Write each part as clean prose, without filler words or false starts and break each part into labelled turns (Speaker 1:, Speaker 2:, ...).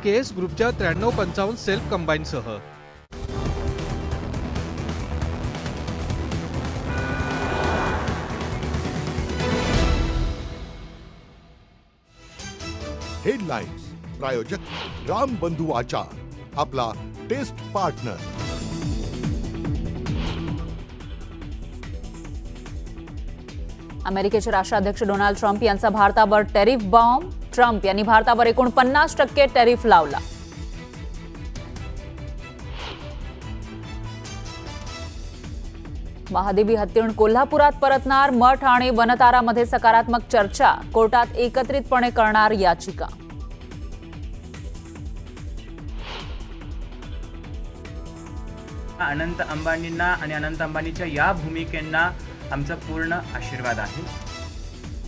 Speaker 1: KS ग्रुपच्या 93-55 self कंबाईनसह.
Speaker 2: Headlines प्रायोजक राम बंधू आचार, आपला टेस्ट पार्टनर.
Speaker 3: अमेरिकेचे राष्ट्राध्यक्ष डोनाल्ड ट्रम्प यांचा भारतावर टॅरिफ बॉम्ब. ट्रम्प यांनी भारतावर 49% टॅरिफ लावला. महादेवी हत्तीण कोल्हापुरात परतणार. मठ आणि वनतारामध्ये सकारात्मक चर्चा. कोर्टात एकत्रितपणे करणार याचिका.
Speaker 4: अनंत अंबानींना आणि अनंत अंबानीच्या या भूमिकेंना आमचा पूर्ण आशीर्वाद आहे.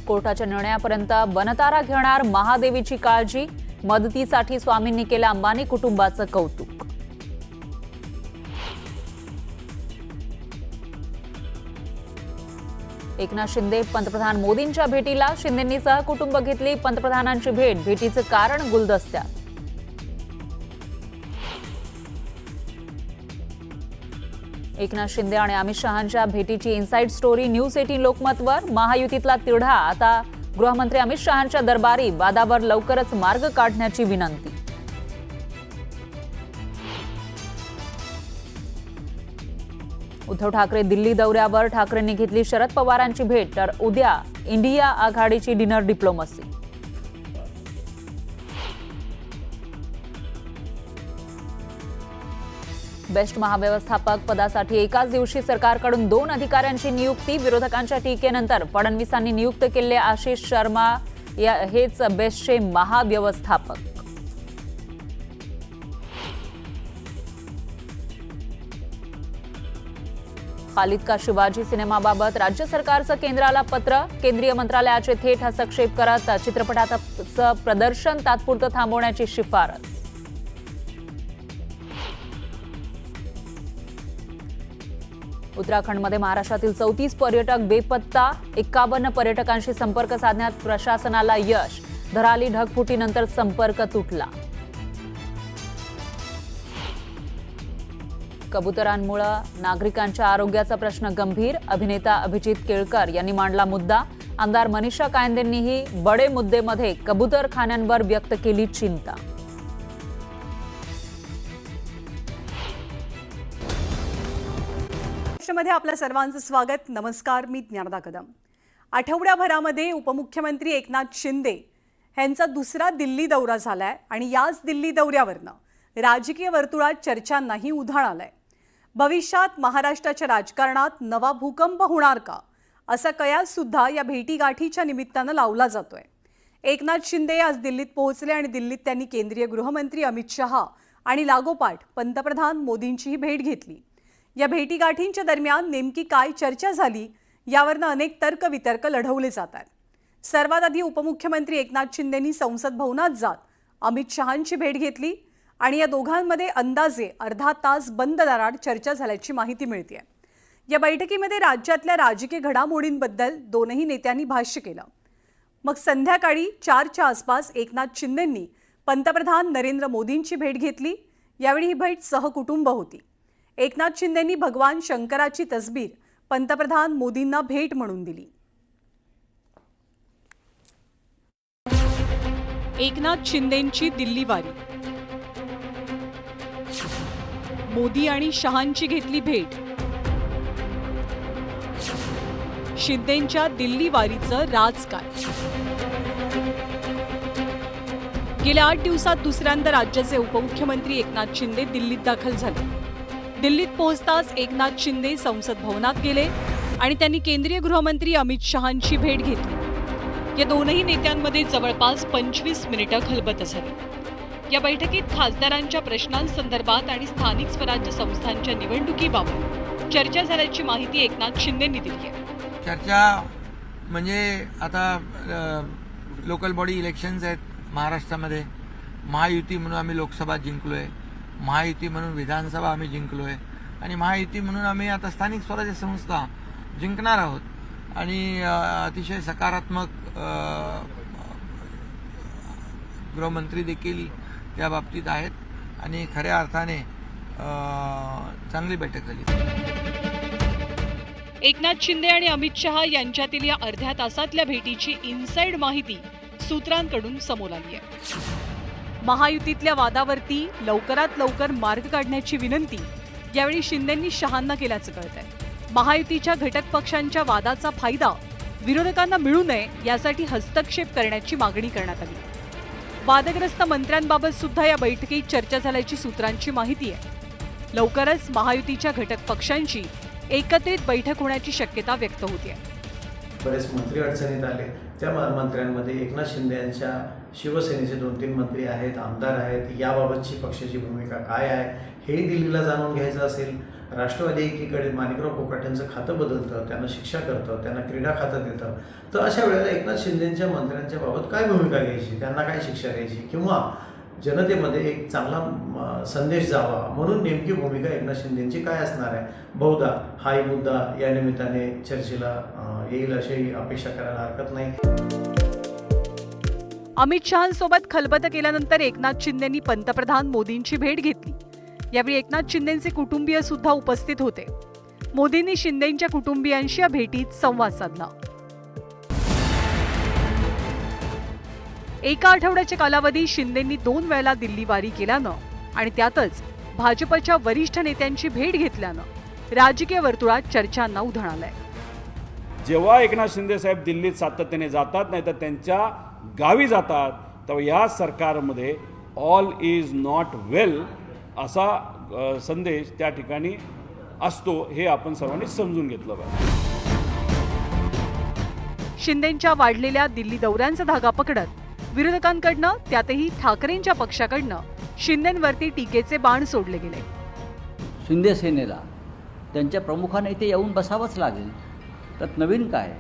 Speaker 3: कोर्टाच्या निर्णयापर्यंत वनतारा घेणार महादेवीची काळजी. मदतीसाठी स्वामींनी केलं अंबानी कुटुंबाचं कौतुक. एकनाथ शिंदे पंतप्रधान मोदींच्या भेटीला. शिंदेंनी सहकुटुंब घेतली पंतप्रधानांची भेट. भेटीचं कारण गुलदस्त्यात. एकनाथ शिंदे आणि अमित शहांच्या भेटीची इनसाइड स्टोरी न्यूज 18 लोकमतवर. महायुतीतला तिढा आता गृहमंत्री अमित शहांच्या दरबारी. वादावर लवकरच मार्ग काढण्याची विनंती. उद्धव ठाकरे दिल्ली दौऱ्यावर. ठाकरेंनी घेतली शरद पवारांची भेट. तर उद्या इंडिया आघाडीची डिनर डिप्लोमसी. बेस्ट महाव्यवस्थापक पदासाठी एकाच दिवशी सरकारकडून 2 अधिकाऱ्यांची नियुक्ती. विरोधकांच्या टीकेनंतर फडणवीसांनी नियुक्त केले आशिष शर्मा हेच बेस्टचे महाव्यवस्थापक. खालिद का शिवाजी सिनेमाबाबत राज्य सरकारचं केंद्राला पत्र. केंद्रीय मंत्रालयाचे थेट हस्तक्षेप करत चित्रपटाचं प्रदर्शन तात्पुरतं थांबवण्याची शिफारस. उत्तराखंडमध्ये महाराष्ट्रातील 34 पर्यटक बेपत्ता. 51 पर्यटकांशी संपर्क साधण्यात प्रशासनाला यश. धराली ढगफुटीनंतर संपर्क तुटला. कबुतरांमुळे नागरिकांच्या आरोग्याचा प्रश्न गंभीर. अभिनेता अभिजित केळकर यांनी मांडला मुद्दा. आमदार मनीषा कायंदेंनीही बडे मुद्देमध्ये कबुतरखान्यांवर व्यक्त केली चिंता.
Speaker 5: मध्ये आपल्या सर्वांचं स्वागत. नमस्कार, मी ज्ञानदा कदम. आठवड्याभरामध्ये उपमुख्यमंत्री एकनाथ शिंदे यांचा दुसरा दिल्ली दौरा झालाय आणि याच दिल्ली दौऱ्यावरनं राजकीय वर्तुळात चर्चांनाही उधाण आलंय. भविष्यात महाराष्ट्राच्या राजकारणात नवा भूकंप होणार का, असा कयास सुद्धा या भेटीगाठीच्या निमित्तानं लावला जातोय. एकनाथ शिंदे आज दिल्लीत पोहोचले आणि दिल्लीत त्यांनी केंद्रीय गृहमंत्री अमित शहा आणि लागोपाठ पंतप्रधान मोदींचीही भेट घेतली. या भेटीगाठींच्या दरम्यान नेमकी काय चर्चा झाली यावरनं अनेक तर्कवितर्क लढवले जात आहेत. सर्वात आधी उपमुख्यमंत्री एकनाथ शिंदेंनी संसद भवनात जात अमित शहांची भेट घेतली आणि या दोघांमध्ये अंदाजे अर्धा तास बंद दारात चर्चा झाल्याची माहिती मिळते. या बैठकीमध्ये राज्यातल्या राजकीय घडामोडींबद्दल दोनही नेत्यांनी भाष्य केलं. मग संध्याकाळी 4च्या आसपास एकनाथ शिंदेंनी पंतप्रधान नरेंद्र मोदींची भेट घेतली. यावेळी ही भेट सहकुटुंब होती. एकनाथ शिंदेंनी भगवान शंकराची तसबीर पंतप्रधान मोदींना भेट म्हणून दिली.
Speaker 6: एकनाथ शिंदेंची दिल्ली वारी. मोदी आणि शहांची घेतली भेट. शिंदेंच्या दिल्ली वारीचं राज काय? गेल्या 8 दिवसात दुसऱ्यांदा राज्याचे उपमुख्यमंत्री एकनाथ शिंदे दिल्लीत दाखल झाले. दिल्लीत पोहोचताच एकनाथ शिंदे संसद भवनात गेले आणि त्यांनी केंद्रीय गृहमंत्री अमित शहांची भेट घेतली. या दोनही नेत्यांमध्ये जवळपास 25 मिनिटं खलबत झाली. या बैठकीत खासदारांच्या प्रश्नांसंदर्भात आणि स्थानिक स्वराज्य संस्थांच्या निवडणुकीबाबत चर्चा झाल्याची माहिती एकनाथ शिंदेंनी दिली आहे.
Speaker 7: चर्चा म्हणजे आता लोकल बॉडी इलेक्शन्स आहेत महाराष्ट्रामध्ये. महायुती म्हणून आम्ही लोकसभा जिंकलोय, महायुती म्हणून विधानसभा आम्ही जिंकलोय आणि महायुती म्हणून आम्ही आता स्थानिक स्वराज्य संस्था जिंकणार आहोत. आणि अतिशय सकारात्मक गृहमंत्री देखील त्या बाबतीत आहेत आणि खऱ्या अर्थाने चांगली बैठक झाली.
Speaker 6: एकनाथ शिंदे आणि अमित शहा यांच्यातील या अर्ध्या तासातल्या भेटीची इनसाइड माहिती सूत्रांकडून समोर आली आहे. महायुतीतल्या वादावरती लवकरात लवकर मार्ग काढण्याची विनंती यावेळी शिंदेंनी शहांना केल्याचं कळतंय. महायुतीच्या घटक पक्षांच्या वादाचा फायदा विरोधकांना मिळू नये यासाठी हस्तक्षेप करण्याची मागणी करण्यात आली. वादग्रस्त मंत्र्यांबाबत सुद्धा या बैठकीत चर्चा झाल्याची सूत्रांची माहिती आहे. लवकरच महायुतीच्या घटक पक्षांची एकत्रित बैठक होण्याची शक्यता व्यक्त होते.
Speaker 8: बरेच मंत्री अडचणीत आले. त्या मंत्र्यांमध्ये एकनाथ शिंदे यांच्या शिवसेनेचे 2-3 मंत्री आहेत, आमदार आहेत. याबाबतची पक्षाची भूमिका काय आहे हे दिल्लीला जाणून घ्यायचं असेल. राष्ट्रवादी एकीकडे माणिकराव कोकाटेंचं खातं बदलतं, त्यांना शिक्षा करतं, त्यांना क्रीडा खातं देतं. तर अशा वेळेला एकनाथ शिंदेंच्या मंत्र्यांच्या बाबत काय भूमिका घ्यायची, त्यांना काय शिक्षा द्यायची किंवा जनतेमध्ये एक चांगला संदेश जावा म्हणून नेमकी भूमिका एकनाथ शिंदेंची काय असणार आहे. बहुधा हाही मुद्दा या निमित्ताने चर्चेला येईल अशी अपेक्षा करायला हरकत नाही.
Speaker 6: अमित शहांसोबत खलबत केल्यानंतर एकनाथ शिंदेंनी पंतप्रधान मोदींची भेट घेतली. यावेळी एकनाथ शिंदेंचे कुटुंबीय सुद्धा उपस्थित होते. मोदींनी शिंदेंच्या कुटुंबियांशी या भेटीत संवाद साधला. एका आठवड्याच्या कालावधीत शिंदेंनी 2 वेळेला दिल्ली वारी केल्यानं आणि त्यातच भाजपच्या वरिष्ठ नेत्यांची भेट घेतल्यानं राजकीय वर्तुळात चर्चांना उधाण आलंय.
Speaker 9: जेव्हा एकनाथ शिंदे साहेब दिल्लीत सातत्याने जातात नाही तर त्यांच्या गावी जातात तेव्हा या सरकारमध्ये ऑल इज नॉट वेल असा संदेश त्या ठिकाणी असतो. हे आपण सर्वांनी समजून घेतलं पाहिजे.
Speaker 6: शिंदेंच्या वाढलेल्या दिल्ली दौऱ्यांचा धागा पकडत विरोधकांकडनं त्यातही ठाकरेंच्या पक्षाकडनं शिंदेंवरती टीकेचे बाण सोडले गेले.
Speaker 10: शिंदे सेनेला त्यांच्या प्रमुखाने इथे येऊन बसावंच लागेल. तर नवीन काय,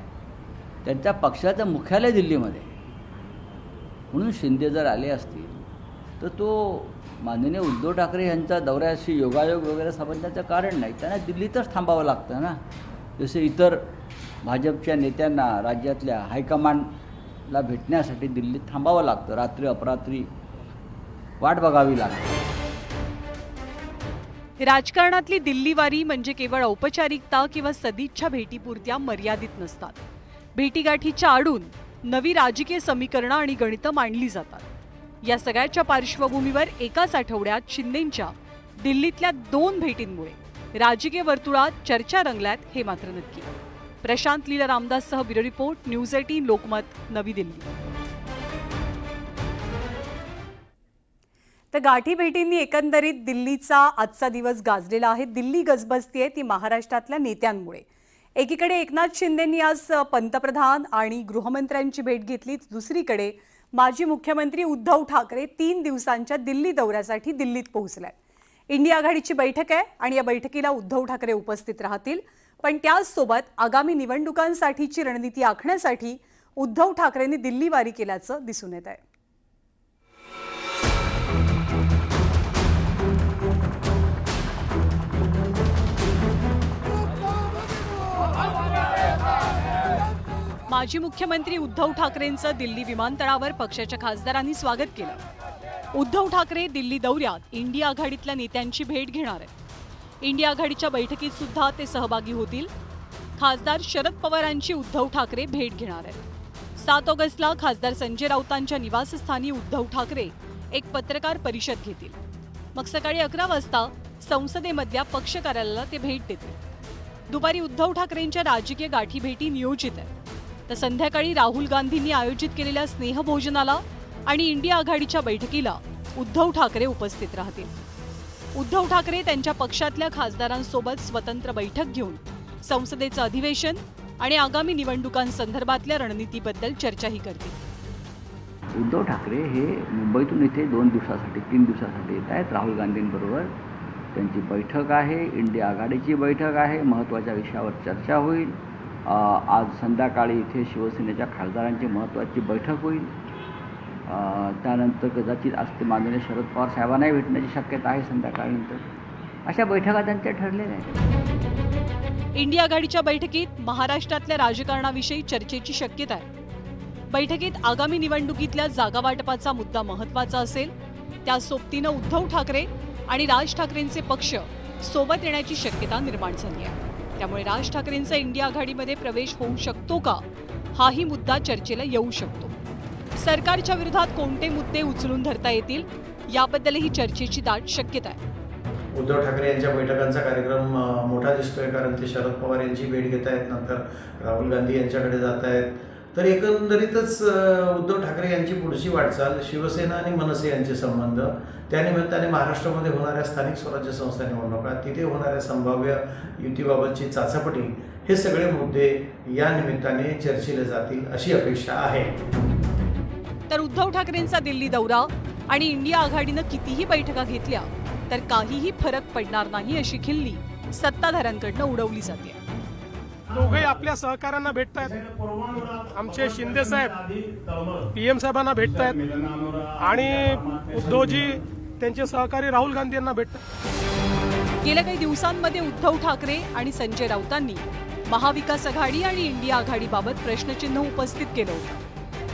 Speaker 10: त्यांच्या पक्षाचं मुख्यालय दिल्लीमध्ये, म्हणून शिंदे जर आले असतील तर तो माननीय उद्धव ठाकरे यांच्या दौऱ्याशी योगायोग वगैरे समजण्याचं कारण नाही. त्यांना दिल्लीतच थांबावं लागतं ना. जसे इतर भाजपच्या नेत्यांना राज्यातल्या हायकमांडला भेटण्यासाठी दिल्लीत थांबावं लागतं, रात्री अपरात्री वाट बघावी लागते.
Speaker 6: राजकारणातली दिल्ली वारी म्हणजे केवळ औपचारिकता किंवा सदिच्छा भेटीपुरत्या मर्यादित नसतात. भेटीगाठीच्या आडून नवी राजकीय समीकरणं आणि गणितं मांडली जातात. या सगळ्याच्या पार्श्वभूमीवर एकाच आठवड्यात शिंदेंच्या दिल्लीतल्या 2 भेटींमुळे राजकीय वर्तुळात चर्चा रंगल्यात हे मात्र नक्की. प्रशांत लीला रामदाससह ब्युरो रिपोर्ट, न्यूज 18 लोकमत, नवी दिल्ली.
Speaker 5: तर गाठी भेटींनी एकंदरीत दिल्लीचा आजचा दिवस गाजलेला आहे. दिल्ली गजबजतीये ती महाराष्ट्रातल्या नेत्यांमुळे. एकीकडे एकनाथ शिंदेंनी आज पंतप्रधान आणि गृहमंत्र्यांची भेट घेतली. दुसरीकडे माजी मुख्यमंत्री उद्धव ठाकरे 3 दिवसांच्या दिल्ली दौऱ्यासाठी दिल्लीत पोहोचले. इंडिया आघाडीची बैठक आहे आणि या बैठकीला उद्धव ठाकरे उपस्थित राहतील. पण त्याचसोबत आगामी निवडणुकांसाठीची रणनीती आखण्यासाठी उद्धव ठाकरेंनी दिल्ली वारी केल्याचं दिसून येत आहे.
Speaker 6: माजी मुख्यमंत्री उद्धव ठाकरेंचं दिल्ली विमानतळावर पक्षाच्या खासदारांनी स्वागत केलं. उद्धव ठाकरे दिल्ली दौऱ्यात इंडिया आघाडीतल्या नेत्यांची भेट घेणार आहेत. इंडिया आघाडीच्या बैठकीत सुद्धा ते सहभागी होतील. खासदार शरद पवारांची उद्धव ठाकरे भेट घेणार आहेत. 7 ऑगस्टला खासदार संजय राऊतांच्या निवासस्थानी उद्धव ठाकरे एक पत्रकार परिषद घेतील. मग सकाळी 11 वाजता संसदेमधल्या पक्ष कार्यालयाला ते भेट देतील. दुपारी उद्धव ठाकरेंच्या राजकीय गाठी भेटी नियोजित आहेत. तर संध्याकाळी राहुल गांधींनी आयोजित केलेल्या स्नेहभोजनाला आणि इंडिया आघाडीच्या बैठकीला उद्धव ठाकरे उपस्थित राहतील. उद्धव ठाकरे त्यांच्या पक्षातल्या खासदारांसोबत स्वतंत्र बैठक घेऊन संसदेचं अधिवेशन आणि आगामी निवडणुकांसंदर्भातल्या रणनीतीबद्दल चर्चाही करतील.
Speaker 10: उद्धव ठाकरे हे मुंबईतून इथे 2 दिवसासाठी 3 दिवसासाठी येत आहेत. राहुल गांधींबरोबर त्यांची बैठक आहे, इंडिया आघाडीची बैठक आहे, महत्त्वाच्या विषयावर चर्चा होईल. आज संध्याकाळी इथे शिवसेनेच्या खासदारांची महत्त्वाची बैठक होईल. त्यानंतर कदाचित आज ते माननीय शरद पवार साहेबांनाही भेटण्याची शक्यता आहे संध्याकाळनंतर. अशा बैठका त्यांच्या ठरलेल्या आहेत.
Speaker 6: इंडिया आघाडीच्या बैठकीत महाराष्ट्रातल्या राजकारणाविषयी चर्चेची शक्यता आहे. बैठकीत आगामी निवडणुकीतल्या जागा वाटपाचा मुद्दा महत्त्वाचा असेल. त्या सोबतीनं उद्धव ठाकरे आणि राज ठाकरेंचे पक्ष सोबत येण्याची शक्यता निर्माण झाली आहे. त्यामुळे राज ठाकरेंचा इंडिया आघाडीमध्ये प्रवेश होऊ शकतो का, हाही मुद्दा चर्चेला येऊ शकतो. सरकारच्या विरोधात कोणते मुद्दे उचलून धरता येतील याबद्दलही चर्चेची दाट शक्यता आहे.
Speaker 8: उद्धव ठाकरे यांच्या बैठकांचा कार्यक्रम मोठा दिसतोय, कारण ते शरद पवार यांची भेट घेत आहेत, नंतर राहुल गांधी यांच्याकडे जात आहेत. तर एकंदरीतच उद्धव ठाकरे यांची पुढची वाटचाल, शिवसेना आणि मनसे यांचे संबंध, त्यानिमित्ताने महाराष्ट्रामध्ये होणाऱ्या स्थानिक स्वराज्य संस्था निवडणुका, तिथे होणाऱ्या संभाव्य युतीबाबतची चाचपणी, हे सगळे मुद्दे या निमित्ताने चर्चेले जातील अशी अपेक्षा आहे.
Speaker 6: तर उद्धव ठाकरेंचा दिल्ली दौरा आणि इंडिया आघाडीनं कितीही बैठका घेतल्या तर काहीही फरक पडणार नाही अशी खिल्ली सत्ताधाऱ्यांकडनं उडवली जाते.
Speaker 11: दोघे आपल्या सहकाऱ्यांना भेटतायत. आमचे शिंदे साहेब PM साहेबांना भेटतायत आणि उद्धवजी त्यांचे सहकारी राहुल गांधी यांना भेटतात.
Speaker 6: गेल्या काही दिवसांमध्ये उद्धव ठाकरे आणि संजय राऊतांनी महाविकास आघाडी आणि इंडिया आघाडीबाबत प्रश्नचिन्ह उपस्थित केलं होतं.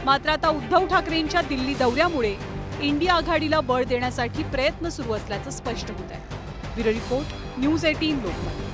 Speaker 6: मात्र आता उद्धव ठाकरेंच्या दिल्ली दौऱ्यामुळे इंडिया आघाडीला बळ देण्यासाठी प्रयत्न सुरू असल्याचं स्पष्ट होत आहे. Bureau report, news 18 Lokmat.